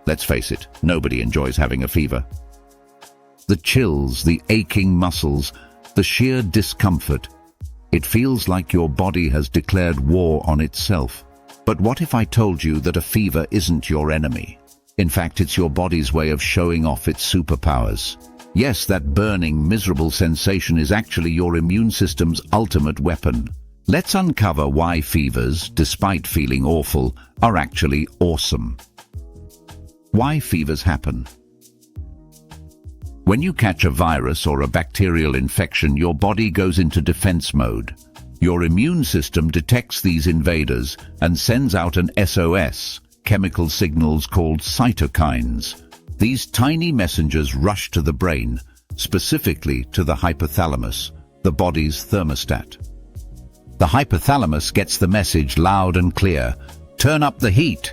Let's face it, nobody enjoys having a fever. The chills, the aching muscles, the sheer discomfort. It feels like your body has declared war on itself. But what if I told you that a fever isn't your enemy? In fact, it's your body's way of showing off its superpowers. Yes, that burning, miserable sensation is actually your immune system's ultimate weapon. Let's uncover why fevers, despite feeling awful, are actually awesome. Why fevers happen. When you catch a virus or a bacterial infection, your body goes into defense mode. Your immune system detects these invaders and sends out an SOS, chemical signals called cytokines. These tiny messengers rush to the brain, specifically to the hypothalamus, the body's thermostat. The hypothalamus gets the message loud and clear: turn up the heat.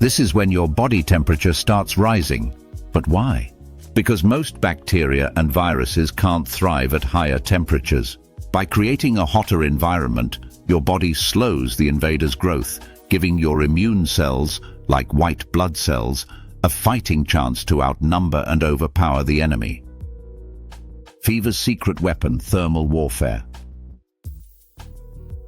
This is when your body temperature starts rising. But why? Because most bacteria and viruses can't thrive at higher temperatures. By creating a hotter environment, your body slows the invader's growth, giving your immune cells, like white blood cells, a fighting chance to outnumber and overpower the enemy. Fever's secret weapon: thermal warfare.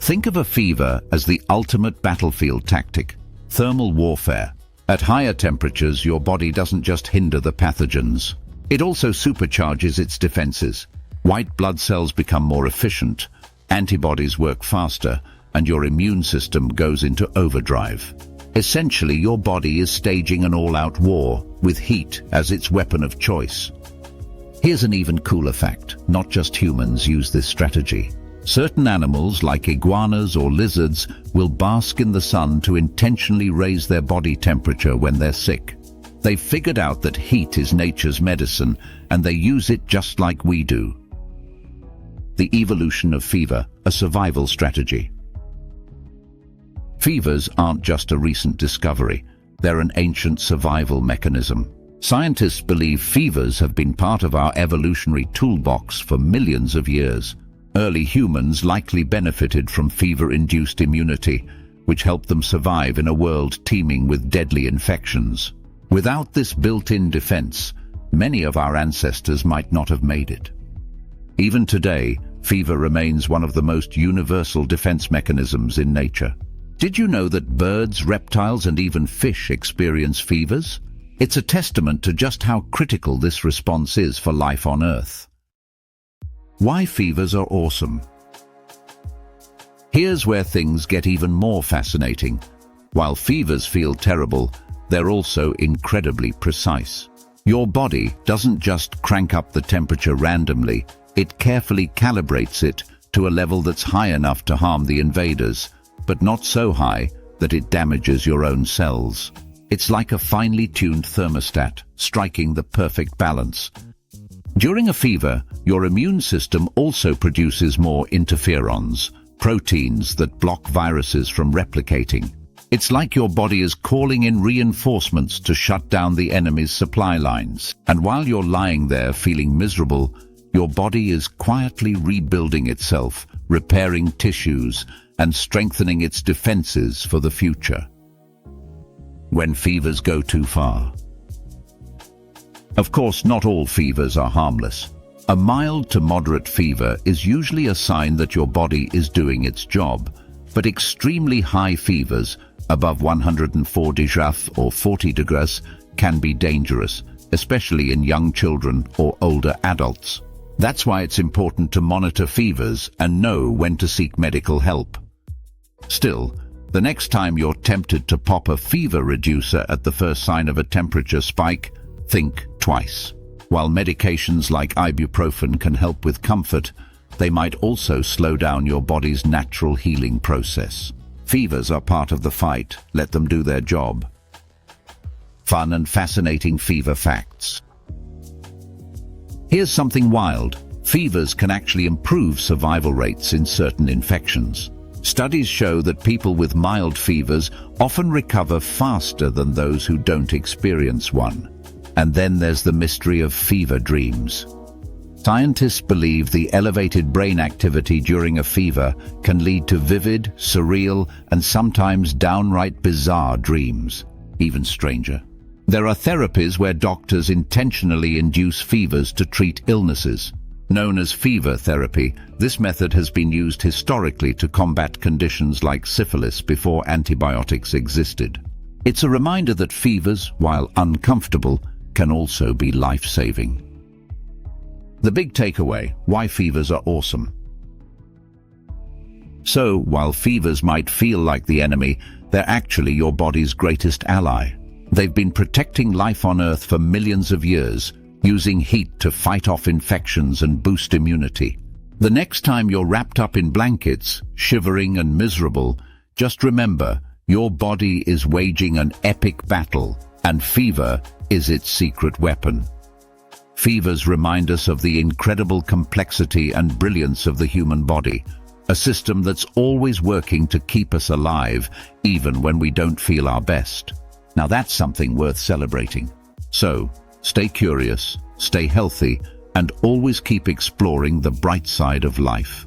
Think of a fever as the ultimate battlefield tactic: thermal warfare. At higher temperatures, your body doesn't just hinder the pathogens. It also supercharges its defenses. White blood cells become more efficient, antibodies work faster, and your immune system goes into overdrive. Essentially, your body is staging an all-out war, with heat as its weapon of choice. Here's an even cooler fact: not just humans use this strategy. Certain animals, like iguanas or lizards, will bask in the sun to intentionally raise their body temperature when they're sick. They've figured out that heat is nature's medicine, and they use it just like we do. The evolution of fever, a survival strategy. Fevers aren't just a recent discovery. They're an ancient survival mechanism. Scientists believe fevers have been part of our evolutionary toolbox for millions of years. Early humans likely benefited from fever-induced immunity, which helped them survive in a world teeming with deadly infections. Without this built-in defense, many of our ancestors might not have made it. Even today, fever remains one of the most universal defense mechanisms in nature. Did you know that birds, reptiles, and even fish experience fevers? It's a testament to just how critical this response is for life on Earth. Why fevers are awesome. Here's where things get even more fascinating. While fevers feel terrible, they're also incredibly precise. Your body doesn't just crank up the temperature randomly, it carefully calibrates it to a level that's high enough to harm the invaders, but not so high that it damages your own cells. It's like a finely tuned thermostat, striking the perfect balance. During a fever, your immune system also produces more interferons, proteins that block viruses from replicating. It's like your body is calling in reinforcements to shut down the enemy's supply lines. And while you're lying there feeling miserable, your body is quietly rebuilding itself, repairing tissues, and strengthening its defenses for the future. When fevers go too far. Of course, not all fevers are harmless. A mild to moderate fever is usually a sign that your body is doing its job, but extremely high fevers, above 104 degrees or 40 degrees, can be dangerous, especially in young children or older adults. That's why it's important to monitor fevers and know when to seek medical help. Still, the next time you're tempted to pop a fever reducer at the first sign of a temperature spike, think twice. While medications like ibuprofen can help with comfort, they might also slow down your body's natural healing process. Fevers are part of the fight. Let them do their job. Fun and fascinating fever facts. Here's something wild. Fevers can actually improve survival rates in certain infections. Studies show that people with mild fevers often recover faster than those who don't experience one. And then there's the mystery of fever dreams. Scientists believe the elevated brain activity during a fever can lead to vivid, surreal, and sometimes downright bizarre dreams. Even stranger, There are therapies where doctors intentionally induce fevers to treat illnesses. Known as fever therapy, this method has been used historically to combat conditions like syphilis before antibiotics existed. It's a reminder that fevers, while uncomfortable, can also be life-saving. The big takeaway: why fevers are awesome. So, while fevers might feel like the enemy, they're actually your body's greatest ally. They've been protecting life on Earth for millions of years, using heat to fight off infections and boost immunity. The next time you're wrapped up in blankets, shivering and miserable, just remember, your body is waging an epic battle, and fever is its secret weapon. Fevers remind us of the incredible complexity and brilliance of the human body, a system that's always working to keep us alive, even when we don't feel our best. Now that's something worth celebrating. So, stay curious, stay healthy, and always keep exploring the bright side of life.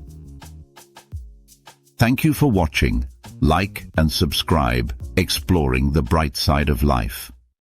Thank you for watching. Like and subscribe, Exploring the Bright Side of Life.